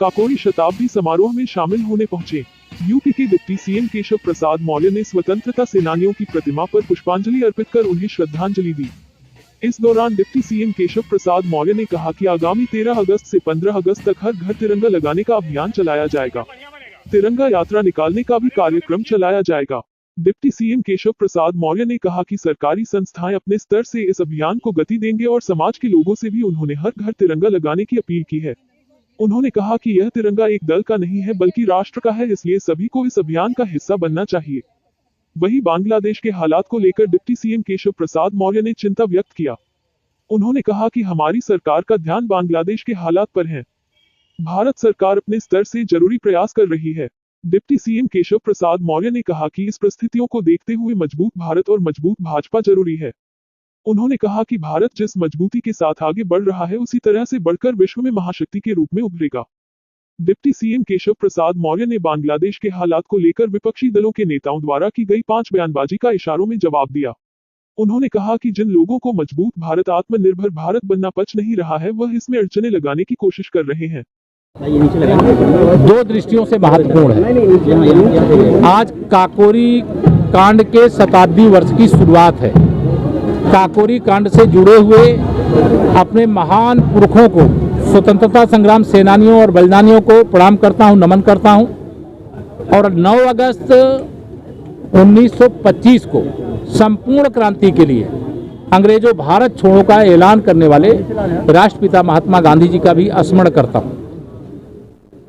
काकोरी शताब्दी समारोह में शामिल होने पहुंचे। यूपी के डिप्टी सीएम केशव प्रसाद मौर्य ने स्वतंत्रता सेनानियों की प्रतिमा पर पुष्पांजलि अर्पित कर उन्हें श्रद्धांजलि दी। इस दौरान डिप्टी सीएम केशव प्रसाद मौर्य ने कहा कि आगामी 13 अगस्त से 15 अगस्त तक हर घर तिरंगा लगाने का अभियान चलाया जाएगा। तिरंगा यात्रा निकालने का भी कार्यक्रम चलाया जाएगा। डिप्टी सीएम केशव प्रसाद मौर्य ने कहा कि सरकारी संस्थाएं अपने स्तर से इस अभियान को गति देंगे और समाज के लोगों से भी उन्होंने हर घर तिरंगा लगाने की अपील की है। उन्होंने कहा कि यह तिरंगा एक दल का नहीं है बल्कि राष्ट्र का है, इसलिए सभी को इस अभियान का हिस्सा बनना चाहिए। वहीं बांग्लादेश के हालात को लेकर डिप्टी सीएम केशव प्रसाद मौर्य ने चिंता व्यक्त किया। उन्होंने कहा कि हमारी सरकार का ध्यान बांग्लादेश के हालात पर है। भारत सरकार अपने स्तर से जरूरी प्रयास कर रही है। डिप्टी सीएम केशव प्रसाद मौर्य ने कहा कि इस परिस्थितियों को देखते हुए मजबूत भारत और मजबूत भाजपा जरूरी है। उन्होंने कहा कि भारत जिस मजबूती के साथ आगे बढ़ रहा है उसी तरह से बढ़कर विश्व में महाशक्ति के रूप में उभरेगा। डिप्टी सीएम केशव प्रसाद मौर्य ने बांग्लादेश के हालात को लेकर विपक्षी दलों के नेताओं द्वारा की गई 5 बयानबाजी का इशारों में जवाब दिया। उन्होंने कहा कि जिन लोगों को मजबूत भारत, आत्मनिर्भर भारत बनना पच नहीं रहा है, वह इसमें अड़चने लगाने की कोशिश कर रहे हैं। 2 दृष्टियों से महत्वपूर्ण है। आज काकोरी कांड के शताब्दी वर्ष की शुरुआत है। काकोरी कांड से जुड़े हुए अपने महान पुरखों को, स्वतंत्रता संग्राम सेनानियों और बलिदानियों को प्रणाम करता हूं, नमन करता हूं। और 9 अगस्त 1925 को संपूर्ण क्रांति के लिए अंग्रेजों भारत छोड़ो का ऐलान करने वाले राष्ट्रपिता महात्मा गांधी जी का भी स्मरण करता हूं।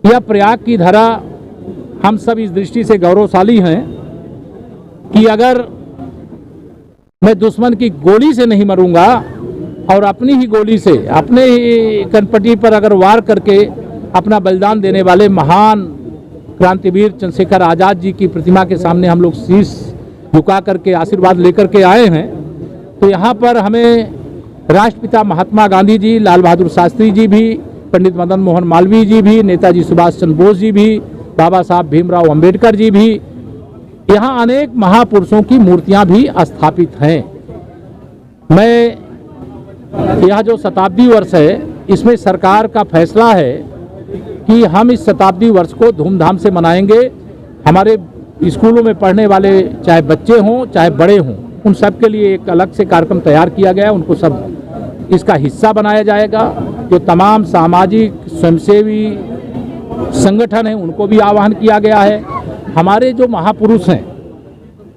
यह प्रयाग की धरा हम सब इस दृष्टि से गौरवशाली हैं कि अगर मैं दुश्मन की गोली से नहीं मरूंगा और अपनी ही गोली से, अपने ही कनपटी पर अगर वार करके अपना बलिदान देने वाले महान क्रांतिवीर चंद्रशेखर आज़ाद जी की प्रतिमा के सामने हम लोग शीश झुका करके आशीर्वाद लेकर के आए हैं, तो यहाँ पर हमें राष्ट्रपिता महात्मा गांधी जी, लाल बहादुर शास्त्री जी भी, पंडित मदन मोहन मालवीय जी भी, नेताजी सुभाष चंद्र बोस जी भी, बाबा साहब भीमराव अंबेडकर जी भी, यहाँ अनेक महापुरुषों की मूर्तियां भी स्थापित हैं। मैं यह जो शताब्दी वर्ष है, इसमें सरकार का फैसला है कि हम इस शताब्दी वर्ष को धूमधाम से मनाएंगे। हमारे स्कूलों में पढ़ने वाले चाहे बच्चे हों चाहे बड़े हों, उन सब के लिए एक अलग से कार्यक्रम तैयार किया गया है। उनको सब इसका हिस्सा बनाया जाएगा। जो तमाम सामाजिक स्वयंसेवी संगठन हैं उनको भी आह्वान किया गया है। हमारे जो महापुरुष हैं,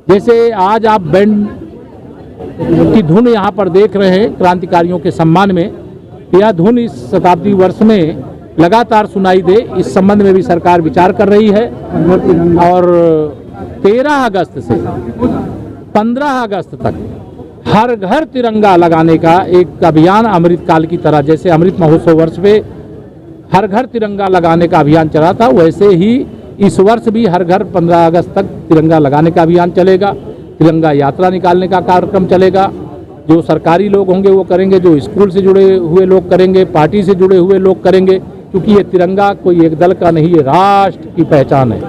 जैसे आज आप बैंड की धुन यहाँ पर देख रहे हैं क्रांतिकारियों के सम्मान में, यह धुन इस शताब्दी वर्ष में लगातार सुनाई दे, इस संबंध में भी सरकार विचार कर रही है। और 13 अगस्त से 15 अगस्त तक हर घर तिरंगा लगाने का एक अभियान अमृतकाल की तरह, जैसे अमृत महोत्सव वर्ष में हर घर तिरंगा लगाने का अभियान चला था, वैसे ही इस वर्ष भी हर घर 15 अगस्त तक तिरंगा लगाने का अभियान चलेगा। तिरंगा यात्रा निकालने का कार्यक्रम चलेगा। जो सरकारी लोग होंगे वो करेंगे, जो स्कूल से जुड़े हुए लोग करेंगे, पार्टी से जुड़े हुए लोग करेंगे, क्योंकि ये तिरंगा कोई एक दल का नहीं, ये राष्ट्र की पहचान है।